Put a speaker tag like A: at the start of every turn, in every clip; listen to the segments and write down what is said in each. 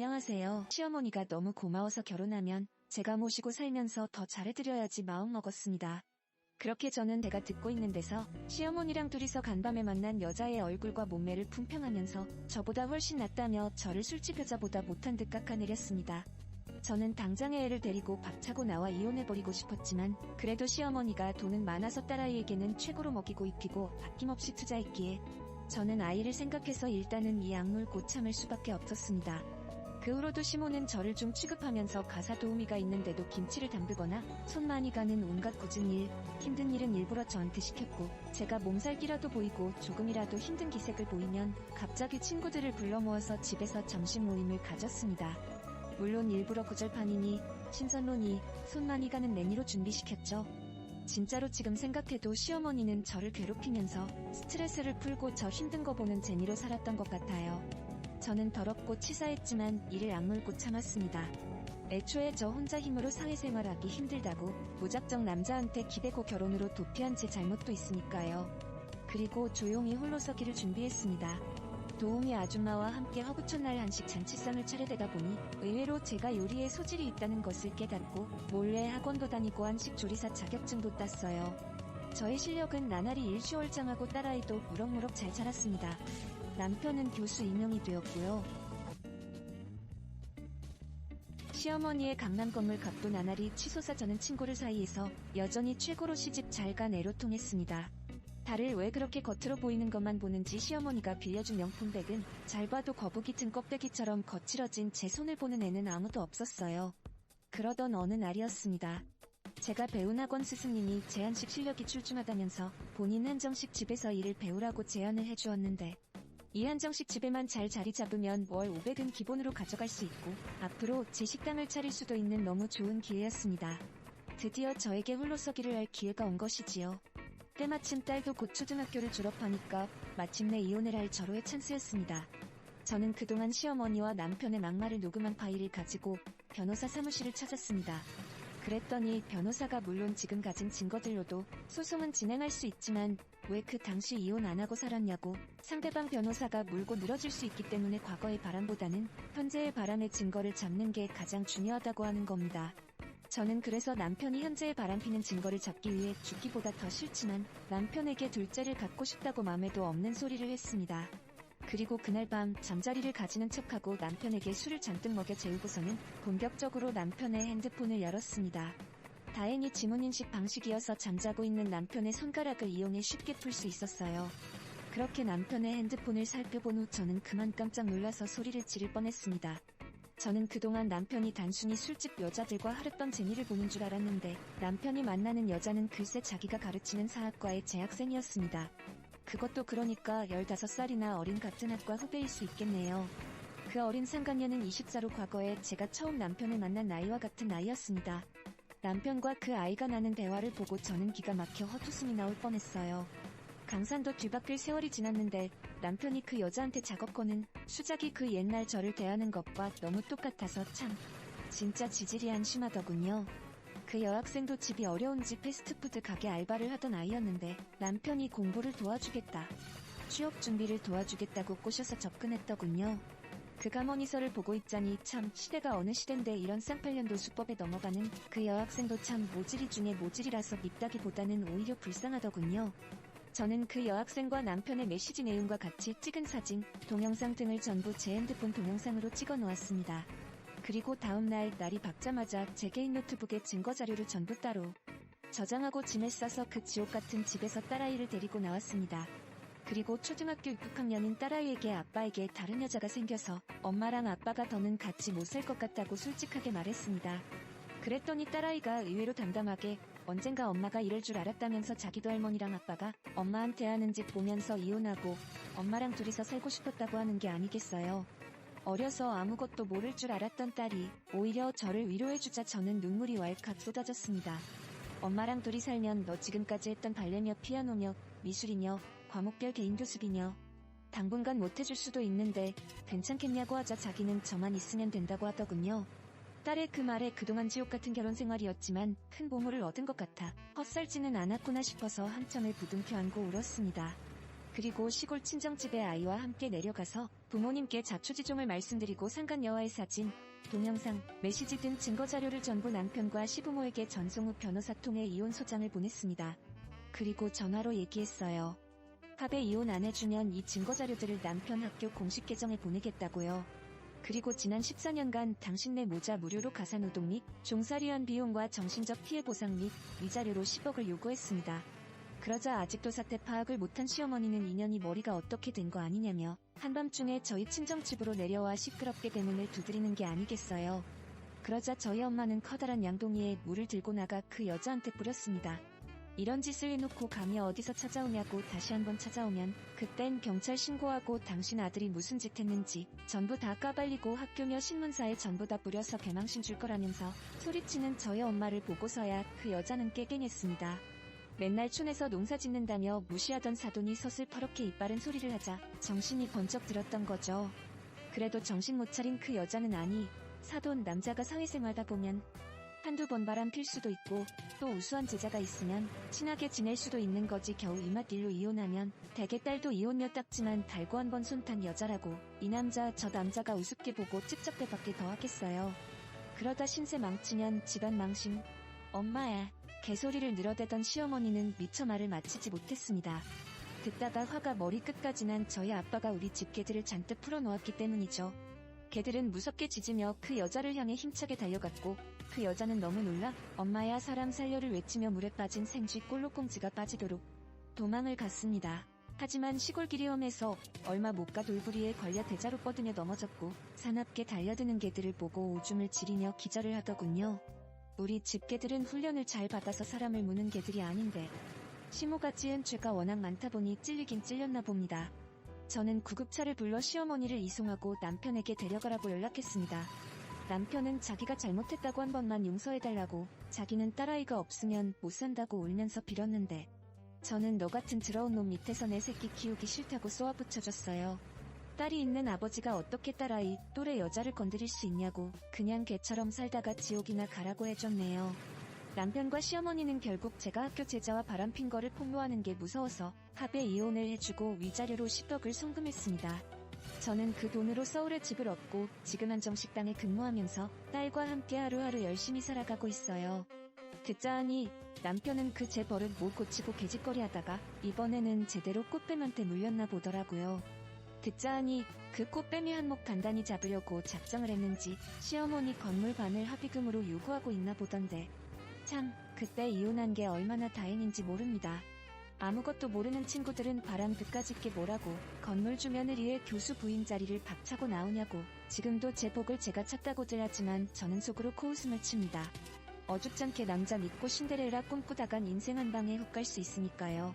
A: 안녕하세요. 시어머니가 너무 고마워서 결혼하면 제가 모시고 살면서 더 잘해드려야지 마음먹었습니다. 그렇게 저는 제가 듣고 있는 데서 시어머니랑 둘이서 간밤에 만난 여자의 얼굴과 몸매를 품평하면서 저보다 훨씬 낫다며 저를 술집 여자보다 못한 듯 깎아내렸습니다. 저는 당장에 애를 데리고 박차고 나와 이혼해버리고 싶었지만 그래도 시어머니가 돈은 많아서 딸아이에게는 최고로 먹이고 입히고 아낌없이 투자했기에 저는 아이를 생각해서 일단은 이 악물 고 참을 수밖에 없었습니다. 그 후로도 시모는 저를 좀 취급하면서 가사 도우미가 있는데도 김치를 담그거나 손 많이 가는 온갖 굳은 일, 힘든 일은 일부러 저한테 시켰고 제가 몸살기라도 보이고 조금이라도 힘든 기색을 보이면 갑자기 친구들을 불러 모아서 집에서 점심 모임을 가졌습니다. 물론 일부러 구절판이니 신선론이 손 많이 가는 매니로 준비시켰죠. 진짜로 지금 생각해도 시어머니는 저를 괴롭히면서 스트레스를 풀고 저 힘든 거 보는 재미로 살았던 것 같아요. 저는 더럽고 치사했지만 이를 악물고 참았습니다. 애초에 저 혼자 힘으로 사회생활하기 힘들다고 무작정 남자한테 기대고 결혼으로 도피한 제 잘못도 있으니까요. 그리고 조용히 홀로 서기를 준비했습니다. 도우미 아줌마와 함께 허구촌날 한식 잔치상을 차려대다 보니 의외로 제가 요리에 소질이 있다는 것을 깨닫고 몰래 학원도 다니고 한식 조리사 자격증도 땄어요. 저의 실력은 나날이 일취월장하고 딸아이도 무럭무럭 잘 자랐습니다. 남편은 교수 임용이 되었고요. 시어머니의 강남 건물 값도 나날이 치솟아 저는 친구를 사이에서 여전히 최고로 시집 잘 간 애로 통했습니다. 달을 왜 그렇게 겉으로 보이는 것만 보는지 시어머니가 빌려준 명품백은 잘 봐도 거북이 튼 껍데기처럼 거칠어진 제 손을 보는 애는 아무도 없었어요. 그러던 어느 날이었습니다. 제가 배운 학원 스승님이 제 한식 실력이 출중하다면서 본인 한정식 집에서 일을 배우라고 제안을 해주었는데 이 한정식 집에만 잘 자리 잡으면 월 500은 기본으로 가져갈 수 있고 앞으로 제 식당을 차릴 수도 있는 너무 좋은 기회였습니다. 드디어 저에게 홀로서기를 할 기회가 온 것이지요. 때마침 딸도 곧 초등학교를 졸업하니까 마침내 이혼을 할 절호의 찬스였습니다. 저는 그동안 시어머니와 남편의 막말을 녹음한 파일을 가지고 변호사 사무실을 찾았습니다. 그랬더니 변호사가 물론 지금 가진 증거들로도 소송은 진행할 수 있지만 왜 그 당시 이혼 안 하고 살았냐고 상대방 변호사가 물고 늘어질 수 있기 때문에 과거의 바람보다는 현재의 바람의 증거를 잡는 게 가장 중요하다고 하는 겁니다. 저는 그래서 남편이 현재의 바람피는 증거를 잡기 위해 죽기보다 더 싫지만 남편에게 둘째를 갖고 싶다고 맘에도 없는 소리를 했습니다. 그리고 그날 밤 잠자리를 가지는 척하고 남편에게 술을 잔뜩 먹여 재우고서는 본격적으로 남편의 핸드폰을 열었습니다. 다행히 지문인식 방식이어서 잠자고 있는 남편의 손가락을 이용해 쉽게 풀 수 있었어요. 그렇게 남편의 핸드폰을 살펴본 후 저는 그만 깜짝 놀라서 소리를 지를 뻔했습니다. 저는 그동안 남편이 단순히 술집 여자들과 하룻밤 재미를 보는 줄 알았는데 남편이 만나는 여자는 글쎄 자기가 가르치는 사학과의 재학생이었습니다. 그것도 그러니까 15살이나 어린 같은 학과 후배일 수 있겠네요. 그 어린 상간녀는 20사로 과거에 제가 처음 남편을 만난 나이와 같은 나이였습니다. 남편과 그 아이가 나눈 대화를 보고 저는 기가 막혀 헛웃음이 나올 뻔했어요. 강산도 뒤바뀔 세월이 지났는데 남편이 그 여자한테 작업 거는 수작이 그 옛날 저를 대하는 것과 너무 똑같아서 참 진짜 지질이 한심하더군요. 그 여학생도 집이 어려운지 패스트푸드 가게 알바를 하던 아이였는데 남편이 공부를 도와주겠다, 취업 준비를 도와주겠다고 꼬셔서 접근했더군요. 그 가머니서를 보고 있자니 참 시대가 어느 시댄데 이런 쌍팔년도 수법에 넘어가는 그 여학생도 참 모질이 중에 모질이라서 밉다기보다는 오히려 불쌍하더군요. 저는 그 여학생과 남편의 메시지 내용과 같이 찍은 사진, 동영상 등을 전부 제 핸드폰 동영상으로 찍어 놓았습니다. 그리고 다음날 날이 밝자마자 제 개인 노트북에 증거자료를 전부 따로 저장하고 짐에 싸서 그 지옥같은 집에서 딸아이를 데리고 나왔습니다. 그리고 초등학교 6학년인 딸아이에게 아빠에게 다른 여자가 생겨서 엄마랑 아빠가 더는 같이 못 살 것 같다고 솔직하게 말했습니다. 그랬더니 딸아이가 의외로 담담하게 언젠가 엄마가 이럴 줄 알았다면서 자기도 할머니랑 아빠가 엄마한테 하는 짓 보면서 이혼하고 엄마랑 둘이서 살고 싶었다고 하는 게 아니겠어요. 어려서 아무것도 모를 줄 알았던 딸이 오히려 저를 위로해주자 저는 눈물이 왈칵 쏟아졌습니다. 엄마랑 둘이 살면 너 지금까지 했던 발레며 피아노며 미술이며 과목별 개인 교습이며 당분간 못해줄 수도 있는데 괜찮겠냐고 하자 자기는 저만 있으면 된다고 하더군요. 딸의 그 말에 그동안 지옥같은 결혼생활이었지만 큰 보물을 얻은 것 같아 헛살지는 않았구나 싶어서 한참을 부둥켜 안고 울었습니다. 그리고 시골 친정집에 아이와 함께 내려가서 부모님께 자초지종을 말씀드리고 상간녀와의 사진, 동영상, 메시지 등 증거자료를 전부 남편과 시부모에게 전송 후 변호사 통해 이혼 소장을 보냈습니다. 그리고 전화로 얘기했어요. 합의 이혼 안 해주면 이 증거자료들을 남편 학교 공식 계정에 보내겠다고요. 그리고 지난 14년간 당신네 모자 무료로 가사노동 및 종살이한 비용과 정신적 피해 보상 및 위자료로 10억을 요구했습니다. 그러자 아직도 사태 파악을 못한 시어머니는 2년이 머리가 어떻게 된 거 아니냐며 한밤중에 저희 친정집으로 내려와 시끄럽게 대문을 두드리는 게 아니겠어요. 그러자 저희 엄마는 커다란 양동이에 물을 들고 나가 그 여자한테 뿌렸습니다. 이런 짓을 해놓고 감히 어디서 찾아오냐고 다시 한번 찾아오면 그땐 경찰 신고하고 당신 아들이 무슨 짓 했는지 전부 다 까발리고 학교며 신문사에 전부 다 뿌려서 개망신 줄 거라면서 소리치는 저희 엄마를 보고서야 그 여자는 깨갱했습니다. 맨날 촌에서 농사 짓는다며 무시하던 사돈이 서슬퍼렇게 이빠른 소리를 하자 정신이 번쩍 들었던 거죠. 그래도 정신 못 차린 그 여자는 아니, 사돈 남자가 사회생활하다 보면 한두 번 바람 필 수도 있고 또 우수한 제자가 있으면 친하게 지낼 수도 있는 거지 겨우 이맛일로 이혼하면 대개 딸도 이혼녀 딱지만 달고 한번 손탄 여자라고 이 남자 저 남자가 우습게 보고 찝쩍대밖에 더 하겠어요. 그러다 신세 망치면 집안 망신. 엄마야. 개소리를 늘어대던 시어머니는 미처 말을 마치지 못했습니다. 듣다가 화가 머리끝까지 난 저희 아빠가 우리 집 개들을 잔뜩 풀어놓았기 때문이죠. 개들은 무섭게 짖으며 그 여자를 향해 힘차게 달려갔고 그 여자는 너무 놀라 엄마야 사람 살려를 외치며 물에 빠진 생쥐 꼴록꽁지가 빠지도록 도망을 갔습니다. 하지만 시골길이 험해서 얼마 못 가 돌부리에 걸려 대자로 뻗으며 넘어졌고 사납게 달려드는 개들을 보고 오줌을 지리며 기절을 하더군요. 우리 집 개들은 훈련을 잘 받아서 사람을 무는 개들이 아닌데 시모가 지은 죄가 워낙 많다 보니 찔리긴 찔렸나 봅니다. 저는 구급차를 불러 시어머니를 이송하고 남편에게 데려가라고 연락했습니다. 남편은 자기가 잘못했다고 한 번만 용서해달라고 자기는 딸아이가 없으면 못 산다고 울면서 빌었는데 저는 너 같은 더러운 놈 밑에서 내 새끼 키우기 싫다고 쏘아붙여줬어요. 딸이 있는 아버지가 어떻게 딸아이, 또래 여자를 건드릴 수 있냐고 그냥 개처럼 살다가 지옥이나 가라고 해줬네요. 남편과 시어머니는 결국 제가 학교 제자와 바람핀 거를 폭로하는 게 무서워서 합의 이혼을 해주고 위자료로 10억을 송금했습니다. 저는 그 돈으로 서울에 집을 얻고 지금 한정식당에 근무하면서 딸과 함께 하루하루 열심히 살아가고 있어요. 듣자 하니 남편은 그 제 버릇 못 고치고 개짓거리 하다가 이번에는 제대로 꽃뱀한테 물렸나 보더라고요. 듣자 하니 그 꽃뱀이 한몫 단단히 잡으려고 작정을 했는지 시어머니 건물 반을 합의금으로 요구하고 있나 보던데 참 그때 이혼한 게 얼마나 다행인지 모릅니다. 아무것도 모르는 친구들은 바람 그까짓 게 뭐라고 건물 주며느리의 교수 부인 자리를 박차고 나오냐고 지금도 제 복을 제가 찾다고들 하지만 저는 속으로 코웃음을 칩니다. 어줍잖게 남자 믿고 신데렐라 꿈꾸다간 인생 한 방에 훅 갈 수 있으니까요.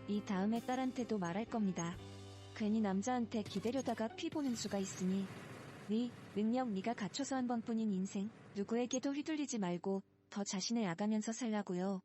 A: 이 다음에 딸한테도 말할 겁니다. 괜히 남자한테 기대려다가 피 보는 수가 있으니 네 능력 네가 갖춰서 한 번뿐인 인생 누구에게도 휘둘리지 말고 더 자신을 아가면서 살라고요.